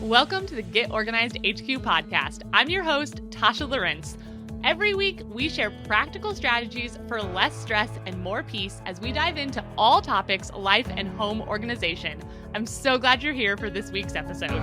Welcome to the Get Organized HQ podcast. I'm your host, Tasha Lawrence. Every week, we share practical strategies for less stress and more peace as we dive into all topics life and home organization. I'm so glad you're here for this week's episode.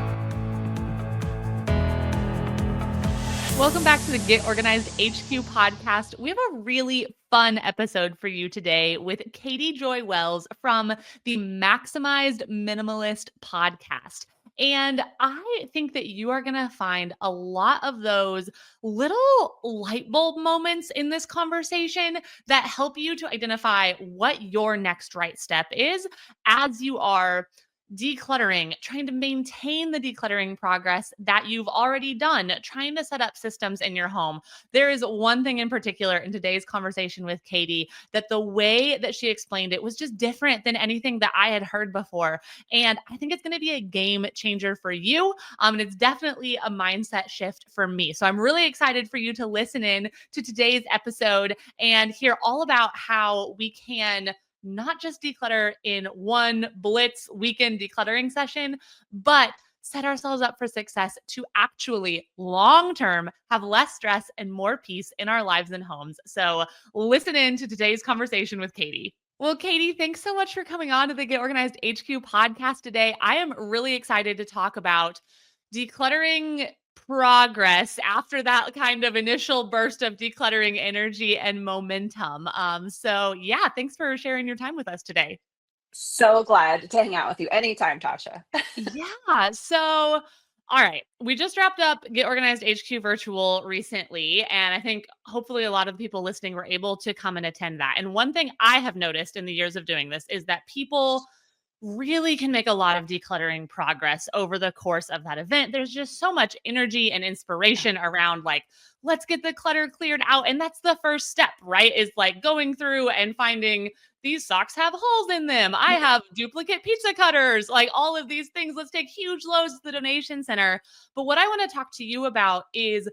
Welcome back to the Get Organized HQ podcast. We have a really fun episode for you today with Katy Jo Wells from the Maximized Minimalist podcast. And I think that you are going to find a lot of those little light bulb moments in this conversation that help you to identify what your next right step is as you are decluttering, trying to maintain the decluttering progress that you've already done, trying to set up systems in your home. There is one thing in particular in today's conversation with Katy that the way that she explained it was just different than anything that I had heard before. And I think it's going to be a game changer for you. And it's definitely a mindset shift for me. So I'm really excited for you to listen in to today's episode and hear all about how we can not just declutter in one blitz weekend decluttering session, but set ourselves up for success to actually long-term have less stress and more peace in our lives and homes. So listen in to today's conversation with Katy. Well, Katy, thanks so much for coming on to the Get Organized HQ podcast today. I am really excited to talk about decluttering progress after that kind of initial burst of decluttering energy and momentum. So yeah, thanks for sharing your time with us today. So glad to hang out with you anytime, Tasha. Yeah. So, all right. We just wrapped up Get Organized HQ virtual recently. And I think hopefully a lot of people listening were able to come and attend that. And one thing I have noticed in the years of doing this is that people really can make a lot of decluttering progress over the course of that event. There's just so much energy and inspiration around like, let's get the clutter cleared out. And that's the first step, right? Is like going through and finding these socks have holes in them. I have duplicate pizza cutters, like all of these things. Let's take huge loads to the donation center. But what I want to talk to you about is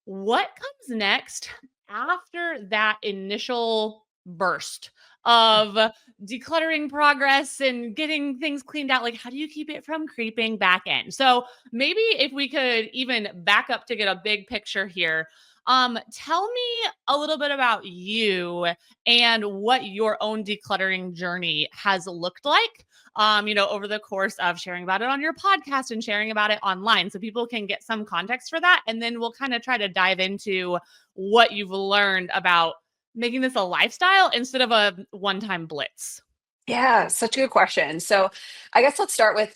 what comes next after that initial burst of decluttering progress and getting things cleaned out? Like, how do you keep it from creeping back in? So maybe if we could even back up to get a big picture here, tell me a little bit about you and what your own decluttering journey has looked like, over the course of sharing about it on your podcast and sharing about it online so people can get some context for that. And then we'll kind of try to dive into what you've learned about making this a lifestyle instead of a one-time blitz. Yeah, such a good question. So I guess let's start with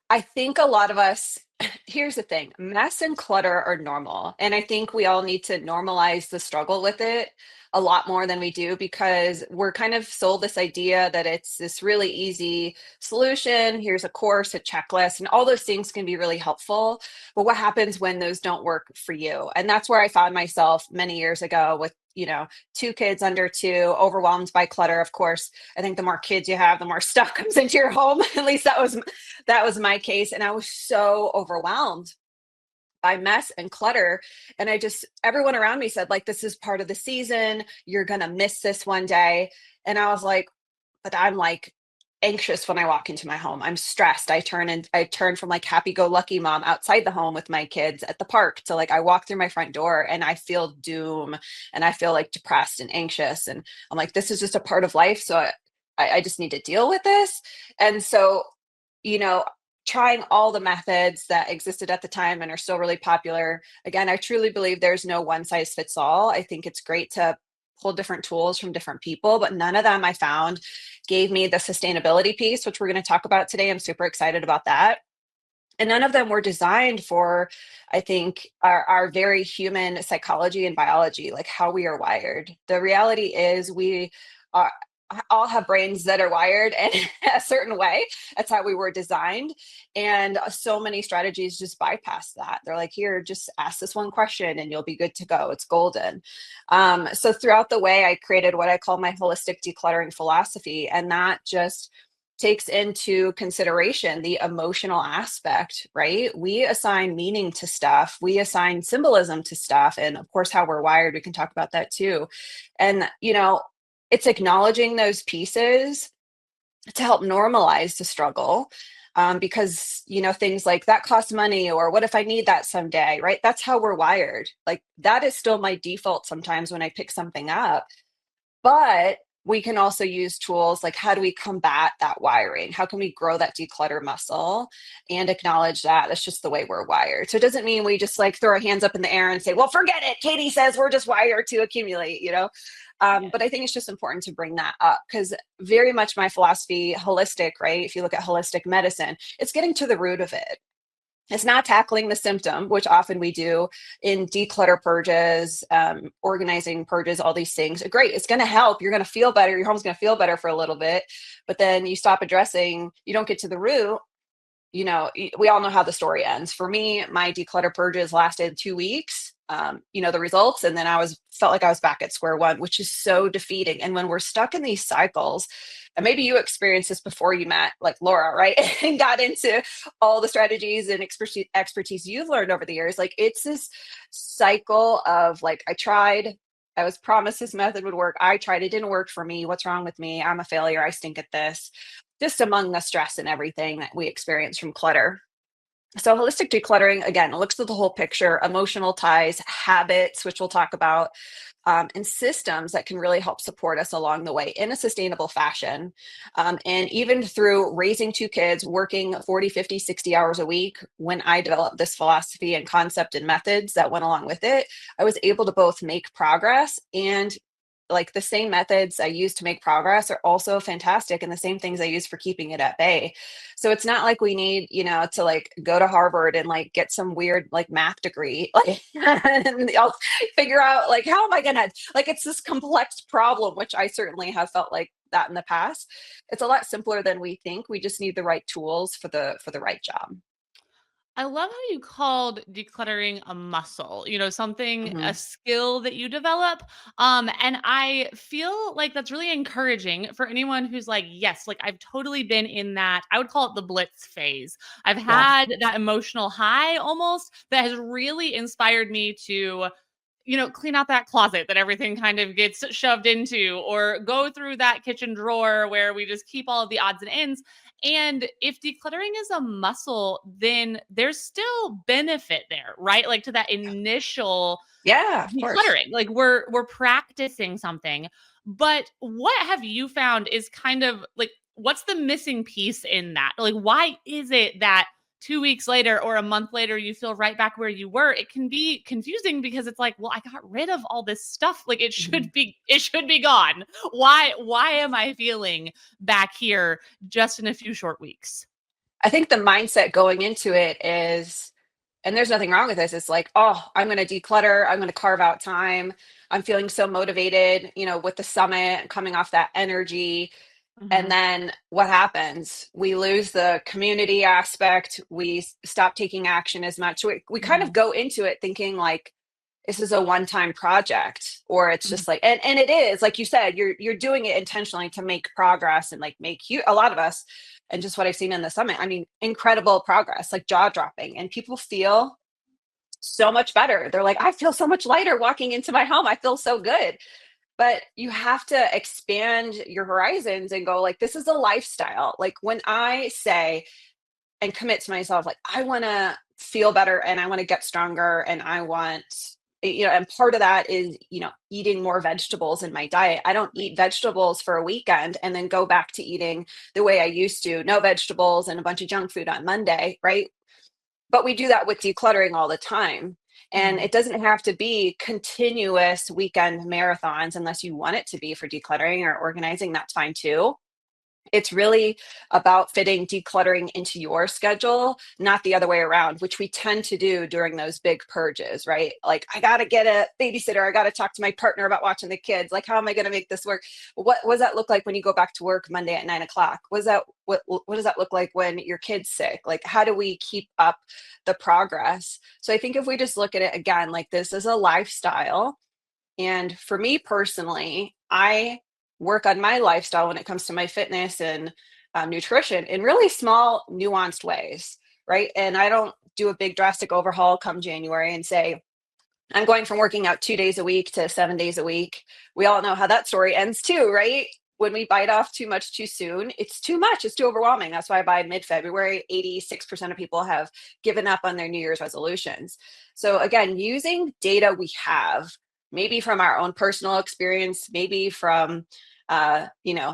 I think a lot of us, here's the thing, mess and clutter are normal. And I think we all need to normalize the struggle with it a lot more than we do because we're kind of sold this idea that it's this really easy solution. Here's a course, a checklist, and all those things can be really helpful. But what happens when those don't work for you? And that's where I found myself many years ago with, two kids under two, overwhelmed by clutter. Of course, I think the more kids you have, the more stuff comes into your home. At least that was my case. And I was so overwhelmed by mess and clutter. And everyone around me said, like, this is part of the season. You're going to miss this one day. And I was like, but I'm like anxious when I walk into my home. I'm stressed. I turn from like happy-go-lucky mom outside the home with my kids at the park to like I walk through my front door and I feel doom and I feel like depressed and anxious. And I'm like, this is just a part of life. So I just need to deal with this. And so, you know, trying all the methods that existed at the time and are still really popular. Again, I truly believe there's no one size fits all. I think it's great to pull different tools from different people, but none of them I found gave me the sustainability piece, which we're going to talk about today. I'm super excited about that. And none of them were designed for, I think, our very human psychology and biology, like how we are wired. The reality is we are all have brains that are wired in a certain way. That's how we were designed. And so many strategies just bypass that. They're like, here, just ask this one question and you'll be good to go. It's golden. So throughout the way, I created what I call my holistic decluttering philosophy. And that just takes into consideration the emotional aspect, right? We assign meaning to stuff. We assign symbolism to stuff. And of course, how we're wired, we can talk about that too. And, it's acknowledging those pieces to help normalize the struggle. because, things like that cost money, or what if I need that someday, right? That's how we're wired. Like that is still my default sometimes when I pick something up. But we can also use tools like, how do we combat that wiring? How can we grow that declutter muscle and acknowledge that that's just the way we're wired? So it doesn't mean we just like throw our hands up in the air and say, well, forget it. Katie says we're just wired to accumulate. But I think it's just important to bring that up because very much my philosophy, holistic, right? If you look at holistic medicine, it's getting to the root of it. It's not tackling the symptom, which often we do in declutter purges, organizing purges, all these things. Great, it's going to help. You're going to feel better. Your home's going to feel better for a little bit. But then you stop addressing, you don't get to the root. We all know how the story ends. For me, my declutter purges lasted 2 weeks. The results, and then felt like I was back at square one, which is so defeating. And when we're stuck in these cycles, and maybe you experienced this before you met like Laura, right? And got into all the strategies and expertise you've learned over the years. Like it's this cycle of like, I was promised this method would work. I tried, it didn't work for me. What's wrong with me? I'm a failure. I stink at this. Just among the stress and everything that we experience from clutter. So holistic decluttering, again, it looks at the whole picture, emotional ties, habits, which we'll talk about, and systems that can really help support us along the way in a sustainable fashion. And even through raising 2 kids, working 40, 50, 60 hours a week, when I developed this philosophy and concept and methods that went along with it, I was able to both make progress and like the same methods I use to make progress are also fantastic and the same things I use for keeping it at bay. So it's not like we need, to like go to Harvard and like get some weird like math degree, like and I'll figure out like how am I gonna like it's this complex problem, which I certainly have felt like that in the past. It's a lot simpler than we think. We just need the right tools for the right job. I love how you called decluttering a muscle, a Mhm. skill that you develop. And I feel like that's really encouraging for anyone who's like, yes, like I've totally been in that. I would call it the blitz phase. I've Yeah. had that emotional high almost that has really inspired me to clean out that closet that everything kind of gets shoved into, or go through that kitchen drawer where we just keep all of the odds and ends. And if decluttering is a muscle, then there's still benefit there, right? Like to that initial Yeah, of course. decluttering. Like we're practicing something. But what have you found is kind of like what's the missing piece in that? Like why is it that 2 weeks later or a month later you feel right back where you were? It can be confusing because it's like, well, I got rid of all this stuff. Like Mhm. it should be gone. Why am I feeling back here just in a few short weeks? I think the mindset going into it is, and there's nothing wrong with this, it's like, oh, I'm going to declutter, I'm going to carve out time. I'm feeling so motivated, with the summit, coming off that energy. And Mhm. then what happens? We lose the community aspect. We stop taking action as much. We kind of Mhm. go into it thinking like this is a one-time project, or it's Mhm. just like, and it is, like you said, you're doing it intentionally to make progress and like make you, a lot of us, and just what I've seen in the summit, I mean, incredible progress, like jaw dropping, and people feel so much better. They're like, I feel so much lighter walking into my home. I feel so good. But you have to expand your horizons and go like, this is a lifestyle. Like when I say and commit to myself, like I want to feel better and I want to get stronger and I want, and part of that is, eating more vegetables in my diet. I don't eat vegetables for a weekend and then go back to eating the way I used to, no vegetables and a bunch of junk food on Monday, right? But we do that with decluttering all the time. And Mhm. it doesn't have to be continuous weekend marathons unless you want it to be for decluttering or organizing. That's fine too. It's really about fitting decluttering into your schedule, not the other way around, which we tend to do during those big purges, right? Like, I got to get a babysitter. I got to talk to my partner about watching the kids. Like, how am I going to make this work? What does that look like when you go back to work Monday at 9 o'clock? What does that look like when your kid's sick? Like, how do we keep up the progress? So I think if we just look at it again, like this is a lifestyle, and for me personally, I work on my lifestyle when it comes to my fitness and nutrition in really small, nuanced ways, right? And I don't do a big drastic overhaul come January and say, I'm going from working out 2 days a week to 7 days a week. We all know how that story ends too, right? when we bite off too much too soon, it's too much. It's too overwhelming. That's why by mid-February, 86% of people have given up on their New Year's resolutions. So again, using data we have, maybe from our own personal experience, maybe from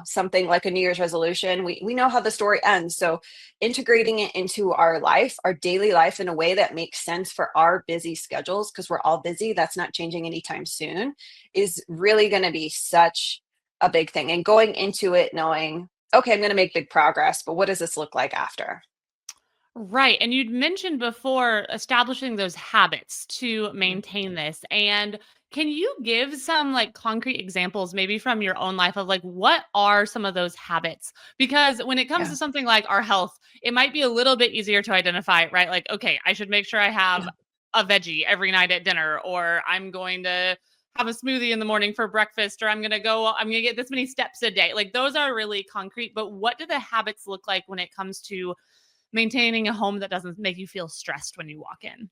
something like a New Year's resolution, we know how the story ends. So integrating it into our life, our daily life, in a way that makes sense for our busy schedules, because we're all busy, that's not changing anytime soon, is really going to be such a big thing. And going into it knowing, okay, I'm going to make big progress, but what does this look like after? Right. And you'd mentioned before establishing those habits to Mhm. maintain this. And can you give some like concrete examples, maybe from your own life, of like what are some of those habits? Because when it comes Yeah. to something like our health, it might be a little bit easier to identify, right? Like, okay, I should make sure I have Yeah. a veggie every night at dinner, or I'm going to have a smoothie in the morning for breakfast, or I'm going to get this many steps a day. Like those are really concrete. But what do the habits look like when it comes to maintaining a home that doesn't make you feel stressed when you walk in?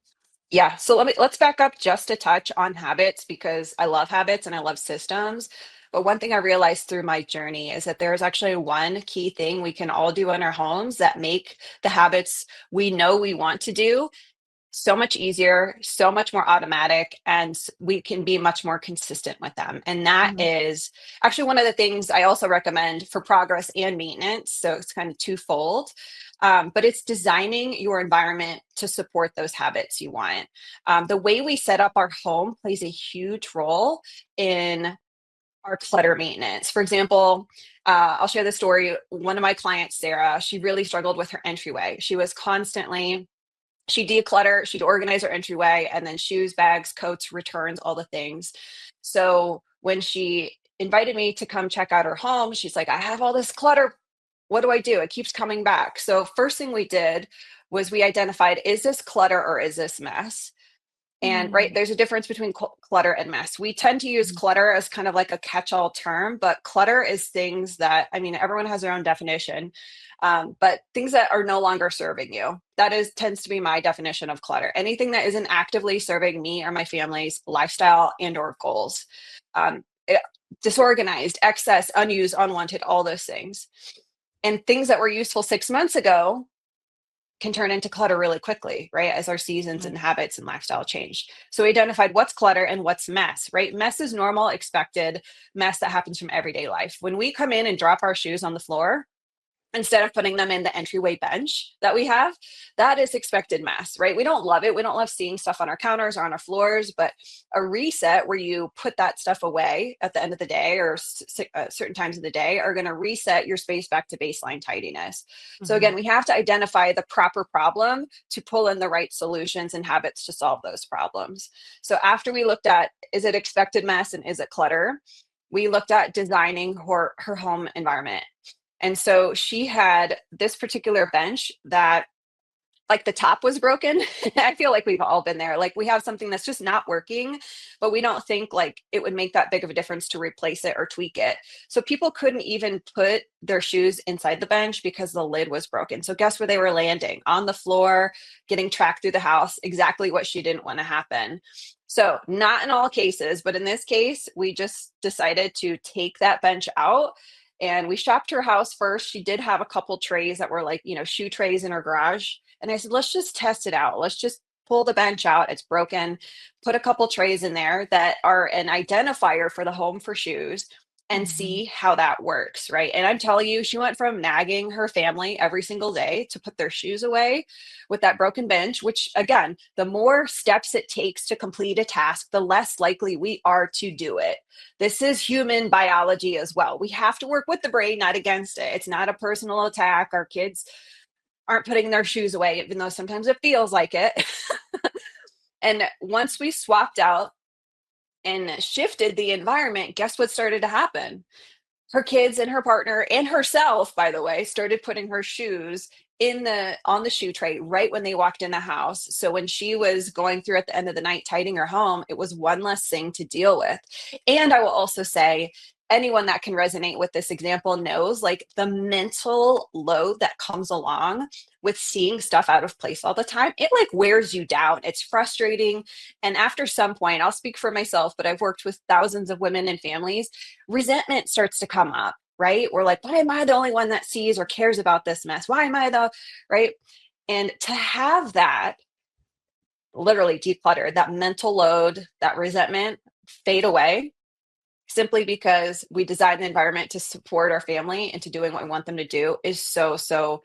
Yeah. So let's back up just a touch on habits, because I love habits and I love systems. But one thing I realized through my journey is that there's actually one key thing we can all do in our homes that make the habits we know we want to do so much easier, so much more automatic, and we can be much more consistent with them. And that Mhm. is actually one of the things I also recommend for progress and maintenance. So it's kind of twofold. But it's designing your environment to support those habits you want. The way we set up our home plays a huge role in our clutter maintenance. For example, I'll share the story. One of my clients, Sarah, she really struggled with her entryway. She was constantly she'd declutter, she'd organize her entryway, and then shoes, bags, coats, returns, all the things. So when she invited me to come check out her home, she's like, I have all this clutter. What do I do? It keeps coming back. So, first thing we did was we identified, is this clutter or is this mess? And right, Mm, there's a difference between clutter and mess. We tend to use mhm, clutter as kind of like a catch all term, but clutter is things that, I mean, everyone has their own definition, but things that are no longer serving you. That is tends to be my definition of clutter. Anything that isn't actively serving me or my family's lifestyle and or goals. Um, it- Disorganized, excess, unused, unwanted, all those things. And things that were useful 6 months ago can turn into clutter really quickly, right? As our seasons right. and habits and lifestyle change. So we identified what's clutter and what's mess, right? Mess is normal, expected mess that happens from everyday life. When we come in and drop our shoes on the floor, instead of putting them in the entryway bench that we have, that is expected mess, right? We don't love it. We don't love seeing stuff on our counters or on our floors, but a reset where you put that stuff away at the end of the day or certain times of the day are going to reset your space back to baseline tidiness. So Mhm. again, we have to identify the proper problem to pull in the right solutions and habits to solve those problems. So after we looked at, is it expected mess and is it clutter? We looked at designing her home environment, and so she had this particular bench that, like, the top was broken. I feel like we've all been there. Like, we have something that's just not working, but we don't think like it would make that big of a difference to replace it or tweak it. So people couldn't even put their shoes inside the bench because the lid was broken. So guess where they were landing? On the floor, getting tracked through the house, exactly what she didn't want to happen. So, not in all cases, but in this case, we just decided to take that bench out and we shopped her house first. She did have a couple trays that were like, shoe trays in her garage. And I said, let's just test it out. Let's just pull the bench out. It's broken. Put a couple trays in there that are an identifier for the home for shoes and Mhm. see how that works. Right. And I'm telling you, she went from nagging her family every single day to put their shoes away with that broken bench, which again, the more steps it takes to complete a task, the less likely we are to do it. This is human biology as well. We have to work with the brain, not against it. It's not a personal attack. Our kids aren't putting their shoes away, even though sometimes it feels like it. And once we swapped out and shifted the environment, guess what started to happen? Her kids and her partner and herself, by the way, started putting her shoes in the on the shoe tray right when they walked in the house. So when she was going through at the end of the night tidying her home, it was one less thing to deal with. And I will also say, anyone that can resonate with this example knows, like, the mental load that comes along with seeing stuff out of place all the time, it like wears you down. It's frustrating. And after some point, I'll speak for myself, but I've worked with thousands of women and families, resentment starts to come up, right? We're like, why am I the only one that sees or cares about this mess? Why am I right? And to have that literally decluttered, that mental load, that resentment fade away simply because we design the environment to support our family and to doing what we want them to do is so, so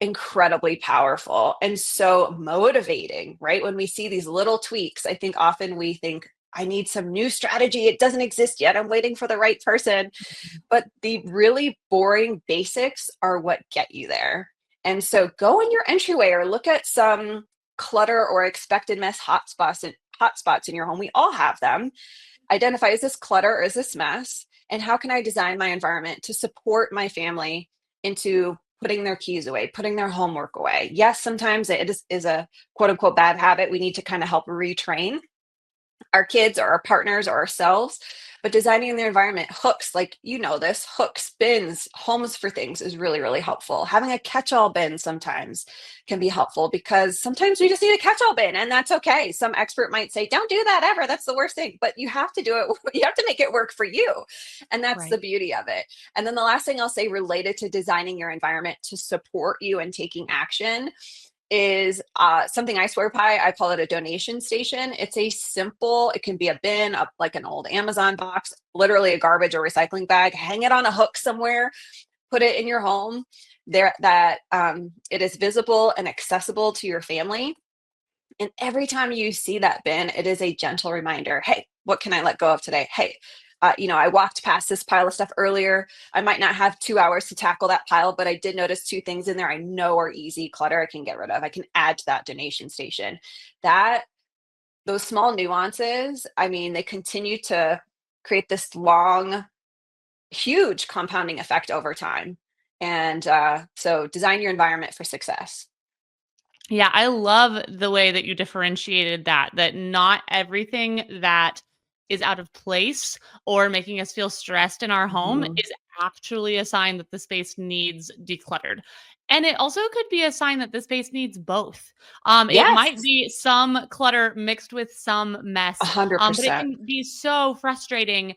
incredibly powerful and so motivating, right? When we see these little tweaks, I think often we think, I need some new strategy. It doesn't exist yet. I'm waiting for the right person. But the really boring basics are what get you there. And so go in your entryway or look at some clutter or expected mess hotspots in your home. We all have them. Identify, is this clutter or is this mess? And how can I design my environment to support my family into putting their keys away, putting their homework away? Yes, sometimes it is a quote unquote bad habit. We need to kind of help retrain our kids or our partners or ourselves. But designing the environment, hooks, like you know this, hooks, bins, homes for things is really, really helpful. Having a catch-all bin sometimes can be helpful because sometimes we just need a catch-all bin and that's okay. Some expert might say, don't do that ever. That's the worst thing. But you have to do it. You have to make it work for you. And that's the Right. beauty of it. And then the last thing I'll say related to designing your environment to support you and taking action is something I swear by. I call it a donation station. It's a simple, it can be a bin, like an old Amazon box, literally a garbage or recycling bag. Hang it on a hook somewhere, put it in your home there that it is visible and accessible to your family. And every time you see that bin, it is a gentle reminder. Hey, what can I let go of today? Hey, I walked past this pile of stuff earlier. I might not have 2 hours to tackle that pile, but I did notice two things in there I know are easy clutter I can get rid of. I can add to that donation station. That those small nuances, I mean, they continue to create this long, huge compounding effect over time. And so design your environment for success. Yeah, I love the way that you differentiated that not everything that is out of place or making us feel stressed in our home Mhm. is actually a sign that the space needs decluttered. And it also could be a sign that the space needs both. It might Yes, be some clutter mixed with some mess, but it 100%. can be so frustrating.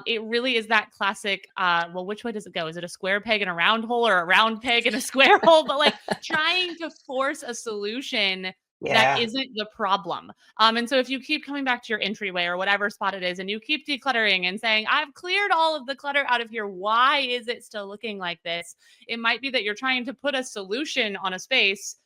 It really is that classic, well, which way does it go? Is it a square peg in a round hole or a round peg in a square hole? But like trying to force a solution that Yeah, isn't the problem. And so if you keep coming back to your entryway or whatever spot it is, and you keep decluttering and saying, I've cleared all of the clutter out of here, why is it still looking like this? It might be that you're trying to put a solution on a space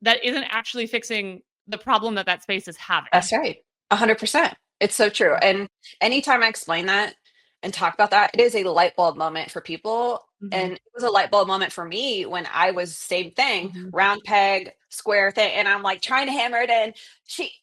that isn't actually fixing the problem that that space is having. that's right. 100%. It's so true. And anytime I explain that and talk about that, it is a light bulb moment for people. Mhm. And it was a light bulb moment for me when I was same thing, Mhm. round peg, square thing. And I'm like trying to hammer it in.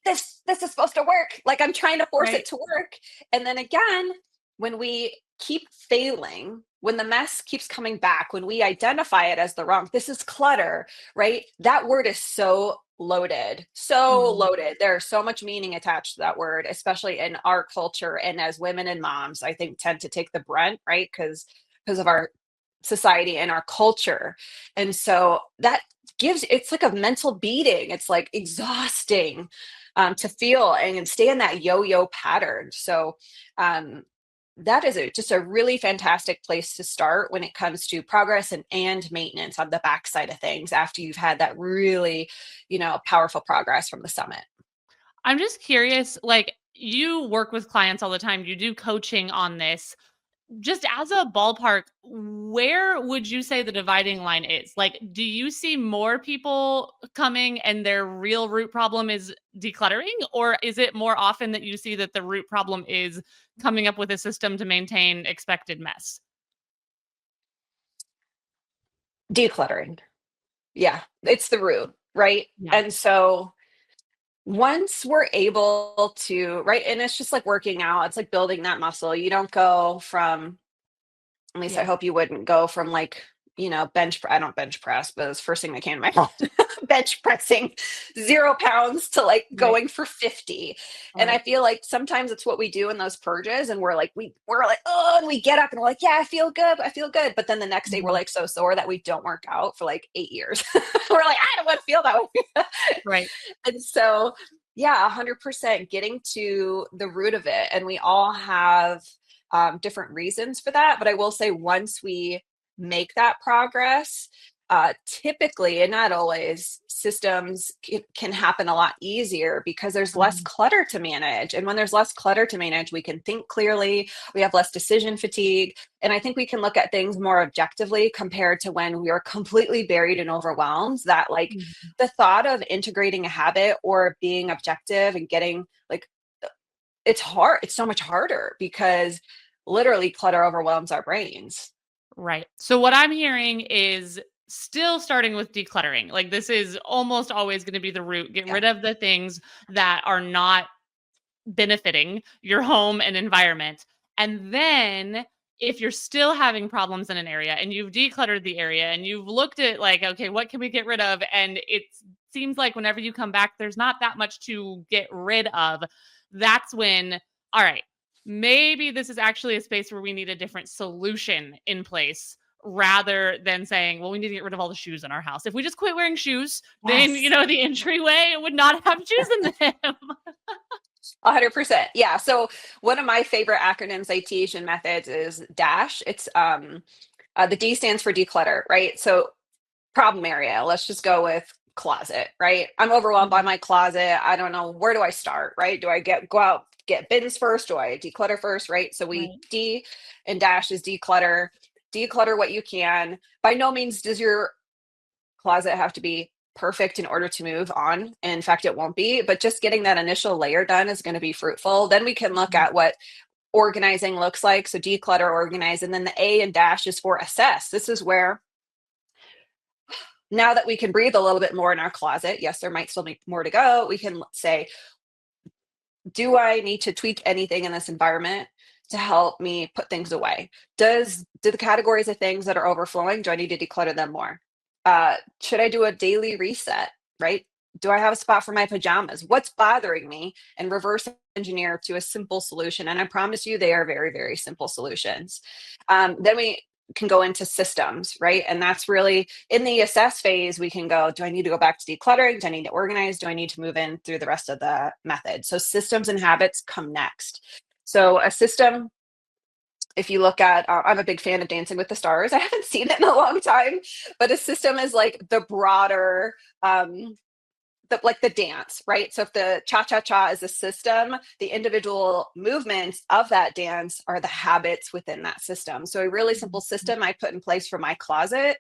This is supposed to work. Like I'm trying to force Right. it to work. And then again, when we keep failing, when the mess keeps coming back, when we identify it as the wrong, this is clutter, right? That word is so loaded, so Mhm. loaded. There's so much meaning attached to that word, especially in our culture. And as women and moms, I think tend to take the brunt, right? Because of our society and our culture. And so that gives it's like a mental beating. It's like exhausting to feel and stay in that yo-yo pattern. So um, that is just a really fantastic place to start when it comes to progress and maintenance on the backside of things after you've had that really, powerful progress from the summit. I'm just curious, like you work with clients all the time, you do coaching on this. Just as a ballpark, where would you say the dividing line is? Like, do you see more people coming and their real root problem is decluttering? Or is it more often that you see that the root problem is coming up with a system to maintain expected mess? Decluttering. Yeah, it's the root, right? Yeah. And so once we're able to, right, and it's just like working out, it's like building that muscle. You don't go from At least I Yeah. hope you wouldn't go from like, I don't bench press, but it's the first thing that came to my head. Bench pressing 0 pounds to like Right. going for 50. And I Right. feel like sometimes it's what we do in those purges. And we're like, oh, and we get up and we're like, yeah, I feel good. I feel good. But then the next day we're Mhm. like so sore that we don't work out for like 8 years. We're like, I don't want to feel that way. Right. And so, yeah, 100% getting to the root of it. And we all have different reasons for that. But I will say once we make that progress, typically, and not always, systems can happen a lot easier because there's less Mhm. clutter to manage. And when there's less clutter to manage, we can think clearly, we have less decision fatigue. And I think we can look at things more objectively compared to when we are completely buried and overwhelmed. That, like, Mhm. the thought of integrating a habit or being objective and getting, like, it's hard. It's so much harder because literally clutter overwhelms our brains. Right. So what I'm hearing is still starting with decluttering. Like this is almost always going to be the root. Get Yeah. rid of the things that are not benefiting your home and environment. And then if you're still having problems in an area and you've decluttered the area and you've looked at like, okay, what can we get rid of? And it seems like whenever you come back, there's not that much to get rid of. That's when, all right, maybe this is actually a space where we need a different solution in place rather than saying, well, we need to get rid of all the shoes in our house. If we just quit wearing shoes, then, Yes. the entryway would not have shoes in them. 100%. Yeah. So one of my favorite acronyms I teach and methods is DASH. It's the D stands for declutter, right? So problem area. Let's just go with closet, right? I'm overwhelmed by Mhm. my closet. I don't know, where do I start, right? Do I go out, get bins first? Do I declutter first, right? So we Right. D and dash is declutter. Declutter what you can. By no means does your closet have to be perfect in order to move on. And in fact, it won't be, but just getting that initial layer done is going to be fruitful. Then we can look Mhm. at what organizing looks like. So declutter, organize, and then the A and dash is for assess. This is where, now that we can breathe a little bit more in our closet, yes, there might still be more to go. We can say, do I need to tweak anything in this environment to help me put things away? Do the categories of things that are overflowing, do I need to declutter them more? Should I do a daily reset, right? Do I have a spot for my pajamas? What's bothering me? And reverse engineer to a simple solution. And I promise you, they are very, very simple solutions. Then we can go into systems, right? And that's really in the assess phase. We can go, do I need to go back to decluttering? Do I need to organize? Do I need to move in through the rest of the method? So systems and habits come next. So a system, if you look at, I'm a big fan of Dancing with the Stars. I haven't seen it in a long time, but a system is like the broader, like the dance, right? So if the cha cha cha is a system, the individual movements of that dance are the habits within that system. So a really simple Mhm. system I put in place for my closet,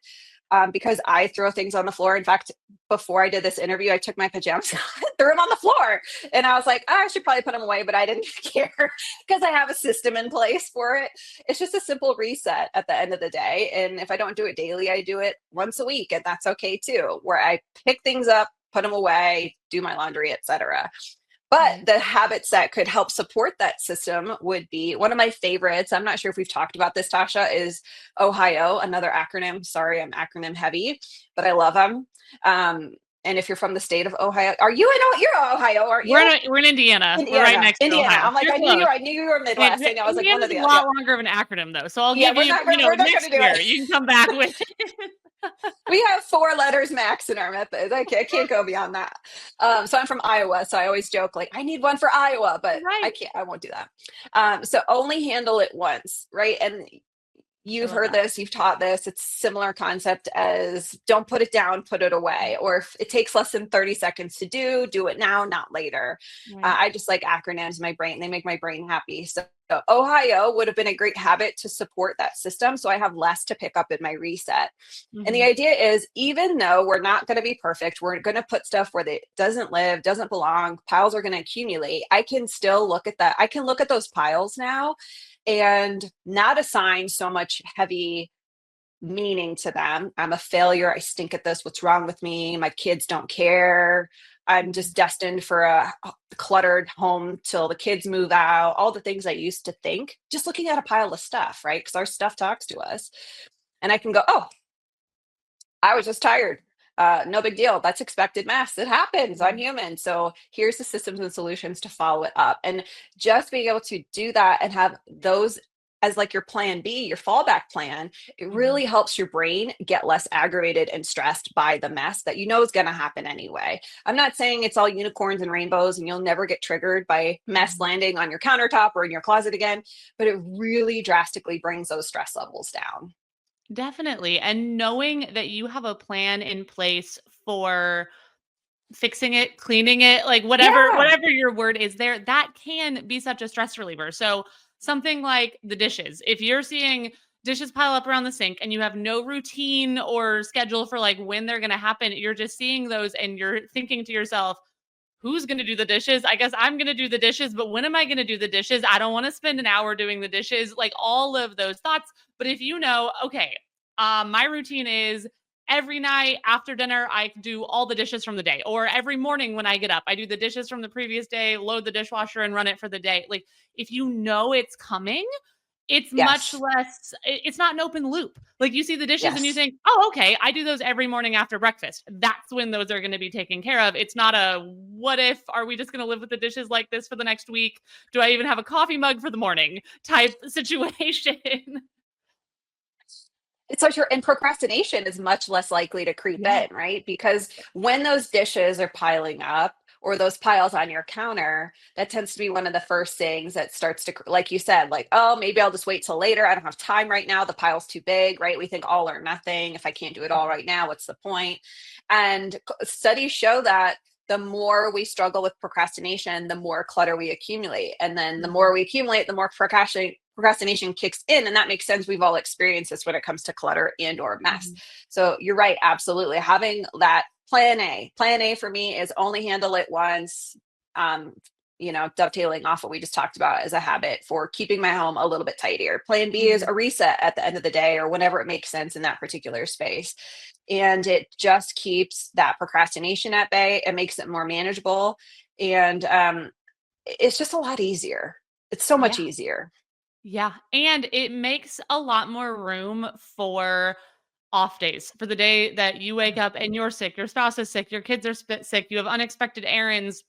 because I throw things on the floor. In fact, before I did this interview, I took my pajamas, threw them on the floor, and I was like, oh, I should probably put them away, but I didn't care because I have a system in place for it. It's just a simple reset at the end of the day. And if I don't do it daily, I do it once a week, and that's okay too, where I pick things up, put them away, do my laundry, etc. But Right. the habits that could help support that system would be, one of my favorites. I'm not sure if we've talked about this, Tasha, is Ohio, another acronym. Sorry, I'm acronym heavy, but I love them. Um, and if you're from the state of Ohio, are you in? You're Ohio, aren't you? We're in Indiana. We're right Indiana, next to Indiana. Ohio. I'm like, You're close. I knew you were And Midwest. I know. I was like one Indiana's of a the other. Yeah, lot longer of an acronym though. So I'll yeah. give you, We're not going next to do year it. you can come back with We have 4 letters max in our method. I can't go beyond that. So I'm from Iowa, so I always joke like I need one for Iowa, but I right. can't. I won't do that. So only handle it once, right? And I you've love heard that. this, you've taught this. It's similar concept as don't put it down, put it away. Or if it takes less than 30 seconds to do it now, not later. Right. I just like acronyms. My brain, they make my brain happy. So Ohio would have been a great habit to support that system. So I have less to pick up in my reset. And the Mhm. idea is, even though we're not going to be perfect, we're going to put stuff where it doesn't live, doesn't belong, piles are going to accumulate. I can still look at that. I can look at those piles now and not assign so much heavy meaning to them. I'm a failure. I stink at this. What's wrong with me? My kids don't care. I'm Mhm. just destined for a cluttered home till the kids move out. All the things I used to think, just looking at a pile of stuff, right? Because our stuff talks to us. And I can go, oh, I was just tired. No big deal. That's expected mess. It happens. I'm Mhm. human. So here's the systems and solutions to follow it up. And just being able to do that and have those as like your plan B, your fallback plan, it Mhm. really helps your brain get less aggravated and stressed by the mess that you know is going to happen anyway. I'm not saying it's all unicorns and rainbows and you'll never get triggered by mess Mhm. landing on your countertop or in your closet again, but it really drastically brings those stress levels down. Definitely. And knowing that you have a plan in place for fixing it, cleaning it, like Yeah. whatever your word is there, that can be such a stress reliever. So something like the dishes, if you're seeing dishes pile up around the sink and you have no routine or schedule for like when they're going to happen, you're just seeing those and you're thinking to yourself, who's going to do the dishes? I guess I'm going to do the dishes, but when am I going to do the dishes? I don't want to spend an hour doing the dishes, like all of those thoughts. But if you know, okay, my routine is every night after dinner, I do all the dishes from the day, or every morning when I get up, I do the dishes from the previous day, load the dishwasher and run it for the day. Like if you know it's coming, it's much Yes. less it's not an open loop. Like, you see the dishes and you Yes. think, "Oh, okay, I do those every morning after breakfast." That's when those are gonna be taken care of. It's not a, "What if are we just gonna live with the dishes like this for the next week? Do I even have a coffee mug for the morning?" type situation. It's so true. And procrastination is much less likely to creep Yeah. in, right? Because when those dishes are piling up or those piles on your counter, that tends to be one of the first things that starts to, like you said, like, oh, maybe I'll just wait till later. I don't have time right now. The pile's too big, right? We think all or nothing. If I can't do it all right now, what's the point? And studies show that the more we struggle with procrastination, the more clutter we accumulate. And then the more Mhm. we accumulate, the more procrastination kicks in. And that makes sense. We've all experienced this when it comes to clutter and or mess. Mhm. So you're right. Absolutely. Having that plan A for me is only handle it once. Um, dovetailing off what we just talked about as a habit for keeping my home a little bit tidier. Plan B is Mhm. a reset at the end of the day or whenever it makes sense in that particular space. And it just keeps that procrastination at bay. It makes it more manageable. And it's just a lot easier. It's so much Yeah. easier. Yeah, and it makes a lot more room for off days, for the day that you wake up and you're sick, your spouse is sick, your kids are sick, you have unexpected errands.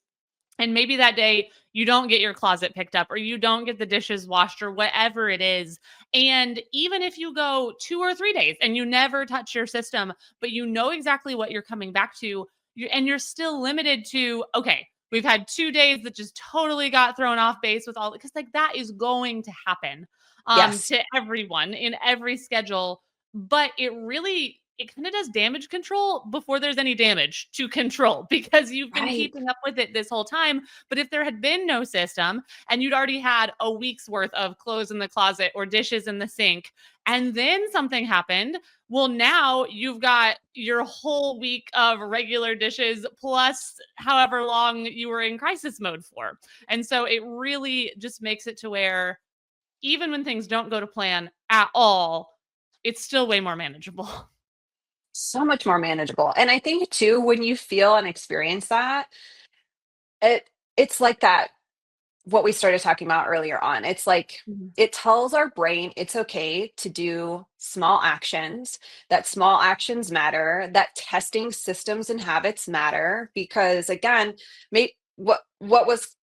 And maybe that day you don't get your closet picked up or you don't get the dishes washed or whatever it is. And even if you go 2 or 3 days and you never touch your system, but you know exactly what you're coming back to, and you're still limited to, okay, we've had 2 days that just totally got thrown off base with all, because like that is going to happen Yes. to everyone in every schedule. But it kind of does damage control before there's any damage to control because you've been Right. keeping up with it this whole time. But if there had been no system and you'd already had a week's worth of clothes in the closet or dishes in the sink, and then something happened, well, now you've got your whole week of regular dishes plus however long you were in crisis mode for. And so it really just makes it to where even when things don't go to plan at all, it's still way more manageable. So much more manageable. And I think too, when you feel and experience that, it's like that what we started talking about earlier on. It's like Mhm. it tells our brain it's okay to do small actions, that small actions matter, that testing systems and habits matter because again, what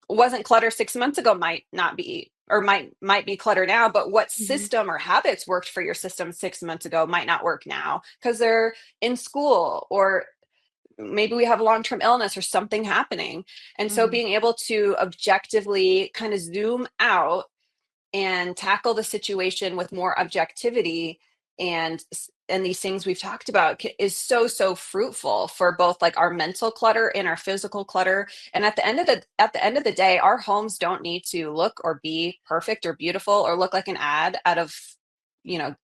wasn't clutter 6 months ago might not be or might be clutter now, but what Mhm. system or habits worked for your system 6 months ago might not work now because they're in school or maybe we have long-term illness or something happening. And so Mhm. being able to objectively kind of zoom out and tackle the situation with more objectivity and these things we've talked about is so fruitful for both like our mental clutter and our physical clutter. And at the end of the day, our homes don't need to look or be perfect or beautiful or look like an ad out of you know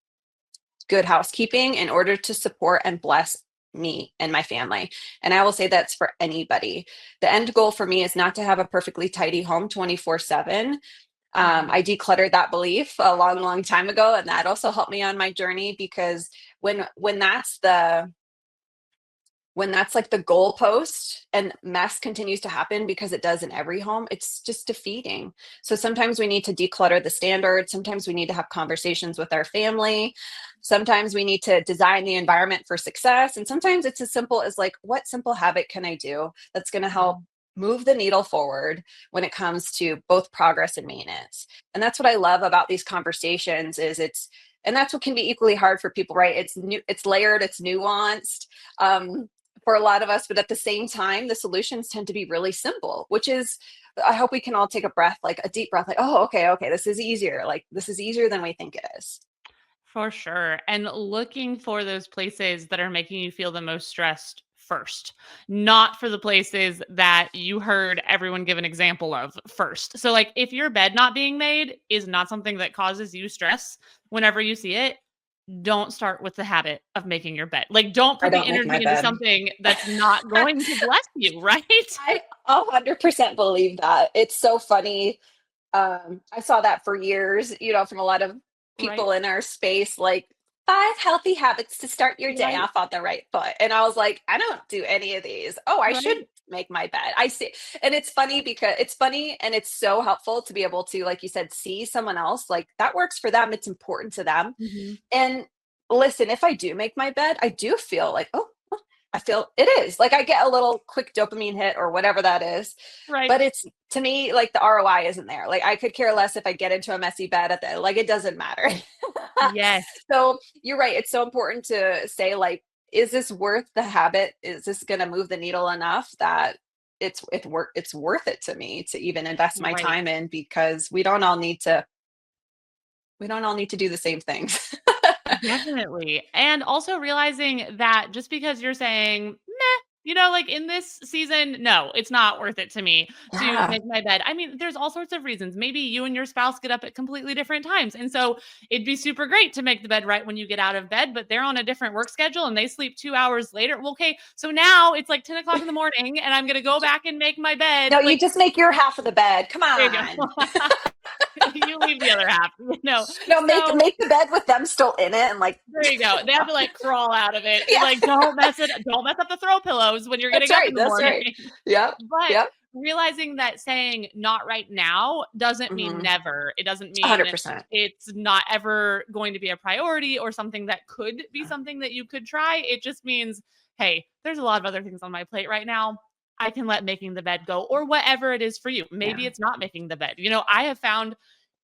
good housekeeping in order to support and bless me and my family. And I will say that's for anybody. The end goal for me is not to have a perfectly tidy home 24/7. Mhm. I decluttered that belief a long time ago, and that also helped me on my journey because when that's like the goalpost and mess continues to happen because it does in every home, it's just defeating. So sometimes we need to declutter the standard. Sometimes we need to have conversations with our family. Sometimes we need to design the environment for success. And sometimes it's as simple as like, what simple habit can I do that's going to help Mhm. move the needle forward when it comes to both progress and maintenance. And that's what I love about these conversations is and that's what can be equally hard for people, right? It's new, it's layered, it's nuanced for a lot of us, but at the same time, the solutions tend to be really simple, which is, I hope we can all take a breath, like a deep breath, like, oh, okay, this is easier. Like this is easier than we think it is. For sure. And looking for those places that are making you feel the most stressed first, not for the places that you heard everyone give an example of first. So, like, if your bed not being made is not something that causes you stress whenever you see it, don't start with the habit of making your bed. Like, don't I put the don't make my energy into bed. something that's not going to bless you, right? I 100% believe that. It's so funny. I saw that for years, from a lot of Right. people in our space, like 5 healthy habits to start your day Right. off on the right foot. And I was like, I don't do any of these. Oh, I should Right. make my bed. I see. And it's funny and it's so helpful to be able to, like you said, see someone else like that works for them. It's important to them. Hmm. And listen, if I do make my bed, I do feel like, oh, I feel it is like I get a little quick dopamine hit or whatever that is. Right. But it's to me like the ROI isn't there. Like I could care less if I get into a messy bed at the like it doesn't matter. Yes. So you're right. It's so important to say like, is this worth the habit? Is this going to move the needle enough that it's worth it to me to even invest my Right. time in because we don't all need to do the same things. Definitely. And also realizing that just because you're saying, meh, like in this season, no, it's not worth it to me to Yeah. make my bed. I mean, there's all sorts of reasons. Maybe you and your spouse get up at completely different times. And so it'd be super great to make the bed right when you get out of bed, but they're on a different work schedule and they sleep 2 hours later. Well, okay. So now it's like 10 o'clock in the morning and I'm going to go back and make my bed. No, you Like, just make your half of the bed. Come there you on. go. You leave the other half, No, make So make the bed with them still in it and like there you go. They have to like crawl out of it and yeah. like don't mess up the throw pillows when you're That's getting up right. in the That's morning. right. Yep. But Yep. realizing that saying not right now doesn't mean Mhm. never. It doesn't mean 100%. it's not ever going to be a priority or something that could be something that you could try. It just means, hey, there's a lot of other things on my plate right now. I can let making the bed go or whatever it is for you. Maybe Yeah. it's not making the bed. I have found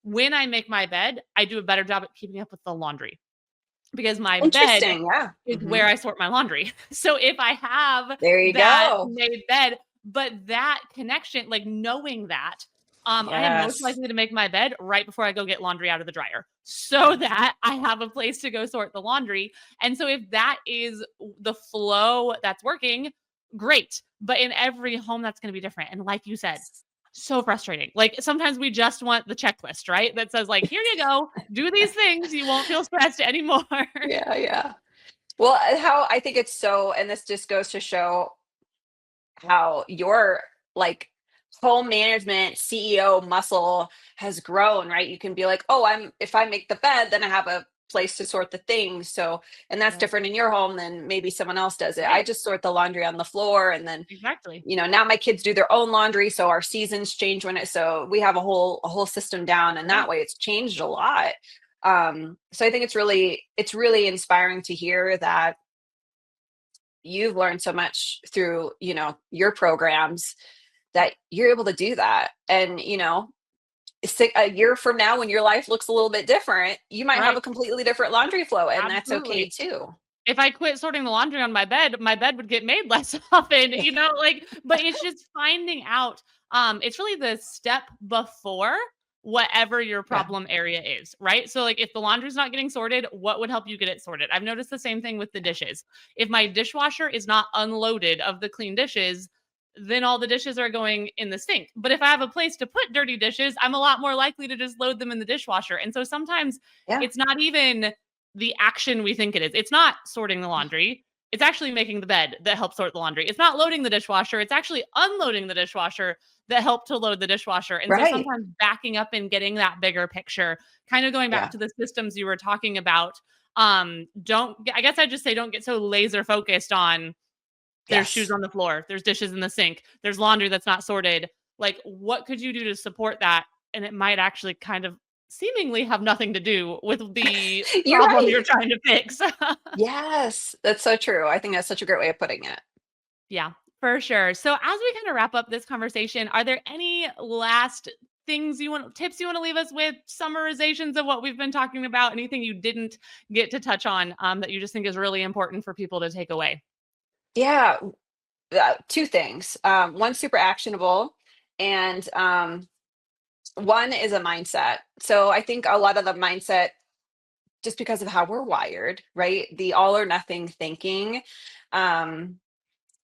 when I make my bed, I do a better job at keeping up with the laundry because my bed Interesting. Yeah. is where Mhm. I sort my laundry. So if I have There you that go. made bed, but that connection, like knowing that, I am most Yes. likely to make my bed right before I go get laundry out of the dryer so that I have a place to go sort the laundry. And so if that is the flow that's working, great. But in every home, that's going to be different. And like you said, so frustrating. Like sometimes we just want the checklist, right? That says like, here you go, do these things. You won't feel stressed anymore. Yeah, yeah. Well, how I think it's so and this just goes to show how your like home management CEO muscle has grown, right? You can be like, oh, if I make the bed, then I have a place to sort the things. So, and that's Right. different in your home than maybe someone else does it. I Right. just sort the laundry on the floor and then, Exactly. now my kids do their own laundry. So our seasons change so we have a whole system down and that Right. way it's changed a lot. So I think it's really inspiring to hear that you've learned so much through your programs that you're able to do that and a year from now when your life looks a little bit different you might have Right. a completely different laundry flow and that's okay Absolutely. too. If I quit sorting the laundry on my bed would get made less often, like, but it's just finding out, it's really the step before whatever your Yeah. problem area is, right? So like if the laundry's not getting sorted, what would help you get it sorted? I've noticed the same thing with the dishes. If my dishwasher is not unloaded of the clean dishes, then all the dishes are going in the sink. But if I have a place to put dirty dishes, I'm a lot more likely to just load them in the dishwasher. And so sometimes Yeah. it's not even the action we think it is. It's not sorting the laundry. It's actually making the bed that helps sort the laundry. It's not loading the dishwasher. It's actually unloading the dishwasher that helped to load the dishwasher. And so Right. sometimes backing up and getting that bigger picture, kind of going back Yeah. to the systems you were talking about. I guess I just say don't get so laser focused on there's shoes Yes. on the floor, there's dishes in the sink, there's laundry that's not sorted. Like, what could you do to support that? And it might actually kind of seemingly have nothing to do with the You're problem you're right. trying to fix. Yes, that's so true. I think that's such a great way of putting it. Yeah. For sure. So as we kind of wrap up this conversation, are there any last tips you want to leave us with, summarizations of what we've been talking about, anything you didn't get to touch on that you just think is really important for people to take away? Yeah, two things. One super actionable, and one is a mindset. So I think a lot of the mindset, just because of how we're wired, right? The all or nothing thinking, um,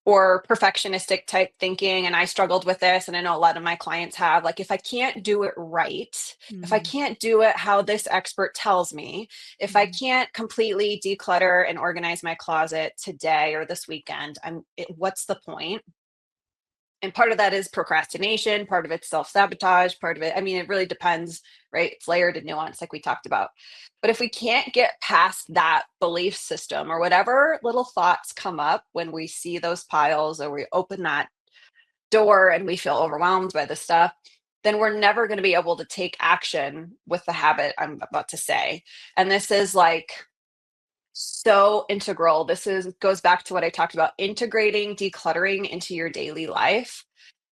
or perfectionistic type thinking. And I struggled with this, and I know a lot of my clients have. Like, if I can't do it right, if I Mhm. can't do it how this expert tells me, if I Mhm. can't completely declutter and organize my closet today or this weekend, what's the point? And part of that is procrastination, part of it's self-sabotage, part of it, I mean, it really depends, right? It's layered and nuanced, like we talked about. But if we can't get past that belief system, or whatever little thoughts come up when we see those piles, or we open that door and we feel overwhelmed by the stuff, then we're never going to be able to take action with the habit I'm about to say. And this is like so integral. This is goes back to what I talked about, integrating decluttering into your daily life,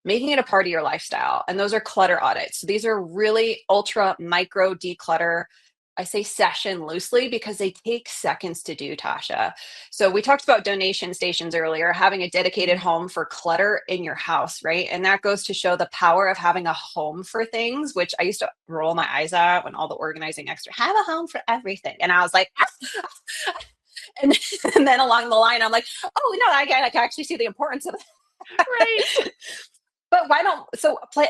making it a part of your lifestyle. And those are clutter audits. So these are really ultra micro declutter. I say session loosely because they take seconds to do, Tasha. So we talked about donation stations earlier, having a dedicated Mhm. home for clutter in your house, right? And that goes to show the power of having a home for things, which I used to roll my eyes at when all the organizing extra have a home for everything. And I was like, and, and then along the line, I'm like, oh no, I can actually see the importance of Right. it. But why don't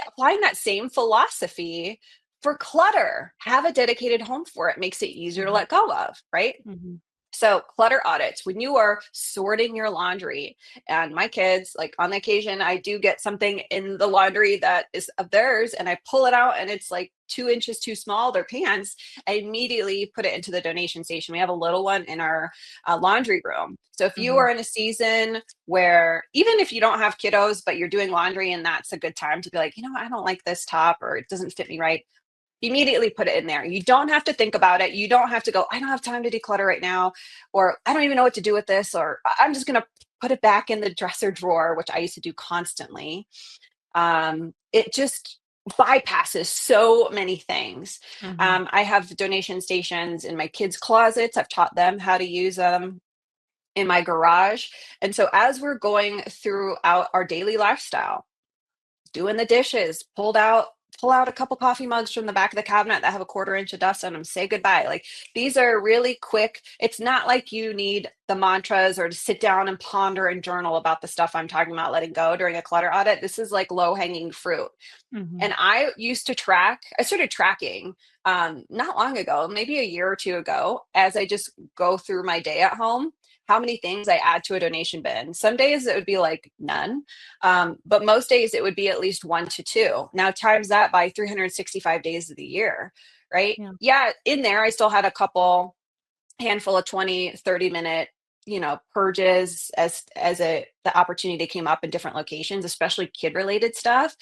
applying that same philosophy for clutter? Have a dedicated home for it. Makes it easier to Mhm. let go of, right? Mhm. So clutter audits, when you are sorting your laundry, and my kids, like on occasion, I do get something in the laundry that is of theirs, and I pull it out and it's like 2 inches too small, their pants. I immediately put it into the donation station. We have a little one in our laundry room. So if you Mhm. are in a season where, even if you don't have kiddos, but you're doing laundry, and that's a good time to be like, I don't like this top, or it doesn't fit me right, immediately put it in there. You don't have to think about it. You don't have to go, I don't have time to declutter right now, or I don't even know what to do with this, or I'm just going to put it back in the dresser drawer, which I used to do constantly. It just bypasses so many things. Mhm. I have donation stations in my kids' closets. I've taught them how to use them in my garage. And so as we're going throughout our daily lifestyle, doing the dishes, pull out a couple coffee mugs from the back of the cabinet that have a 1/4 inch of dust on them, say goodbye. Like, these are really quick. It's not like you need the mantras or to sit down and ponder and journal about the stuff I'm talking about letting go during a clutter audit. This is like low hanging fruit. Mhm. And I started tracking not long ago, maybe a year or two ago, as I just go through my day at home, how many things I add to a donation bin. Some days it would be like none, but most days it would be at least 1 to 2. Now, times that by 365 days of the year, right? Yeah. Yeah, in there, I still had a couple handful of 20, 30 minute purges the opportunity came up in different locations, especially kid related stuff.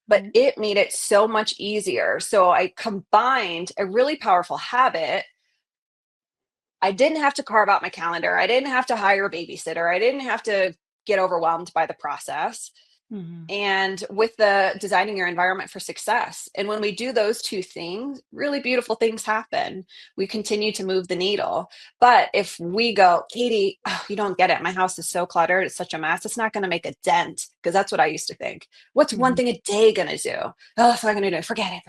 But Right. it made it so much easier. So I combined a really powerful habit. I didn't have to carve out my calendar, I didn't have to hire a babysitter, I didn't have to get overwhelmed by the process, Mhm. and with the designing your environment for success. And when we do those two things, really beautiful things happen. We continue to move the needle. But if we go, Katie, oh, you don't get it, my house is so cluttered, it's such a mess, it's not going to make a dent, because that's what I used to think. What's one Mhm. thing a day going to do? Oh, it's not going to do it, forget it.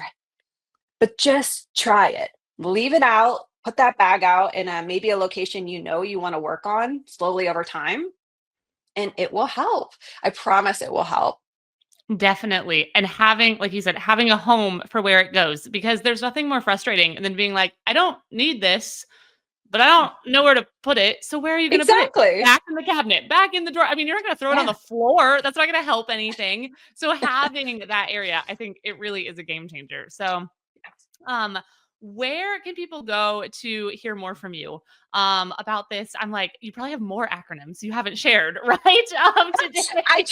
But just try it, leave it out, put that bag out in maybe a location you want to work on slowly over time, and it will help. I promise it will help. Definitely. And having, like you said, having a home for where it goes, because there's nothing more frustrating than being like, I don't need this, but I don't know where to put it. So where are you going to put it? Exactly. Back in the cabinet, back in the drawer. I mean, you're not going to throw it on Yeah. the floor. That's not going to help anything. So having that area, I think it really is a game changer. So um, where can people go to hear more from you about this? I'm like, you probably have more acronyms you haven't shared, right? Today. I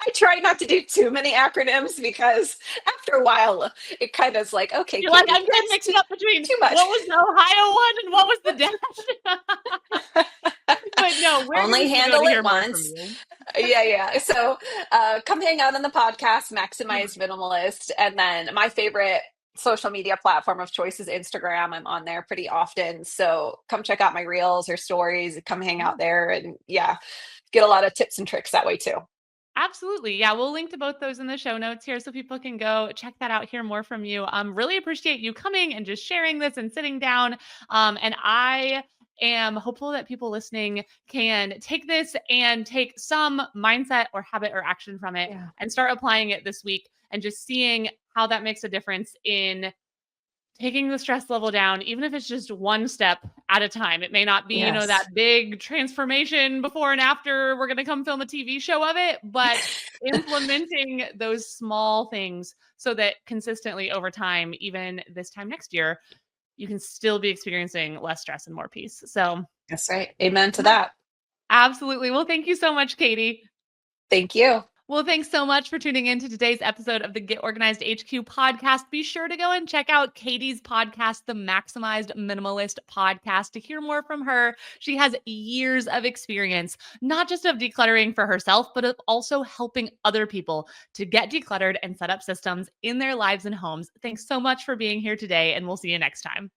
I try not to do too many acronyms, because after a while it kind of is like, okay, You're like, Katie, I'm getting that's mixed up between too much. what was the Ohio one and what was the dash. But no, where can Only people go handle to it hear more from once. you? Yeah. So come hang out on the podcast, Maximize Minimalist. And then my favorite social media platform of choice is Instagram. I'm on there pretty often. So come check out my reels or stories, come hang out there and yeah, get a lot of tips and tricks that way too. Absolutely. Yeah, we'll link to both those in the show notes here so people can go check that out, hear more from you. Really appreciate you coming and just sharing this and sitting down. And I am hopeful that people listening can take this and take some mindset or habit or action from it Yeah. and start applying it this week and just seeing how that makes a difference in taking the stress level down, even if it's just one step at a time. It may not be, that Yes. big transformation before and after we're going to come film a TV show of it, but implementing those small things so that consistently over time, even this time next year, you can still be experiencing less stress and more peace. So, That's right. Amen to yeah, that. absolutely. Well, thank you so much, Katy. Thank you. Well, thanks so much for tuning in to today's episode of the Get Organized HQ podcast. Be sure to go and check out Katy's podcast, the Maximized Minimalist podcast, to hear more from her. She has years of experience, not just of decluttering for herself, but of also helping other people to get decluttered and set up systems in their lives and homes. Thanks so much for being here today, and we'll see you next time.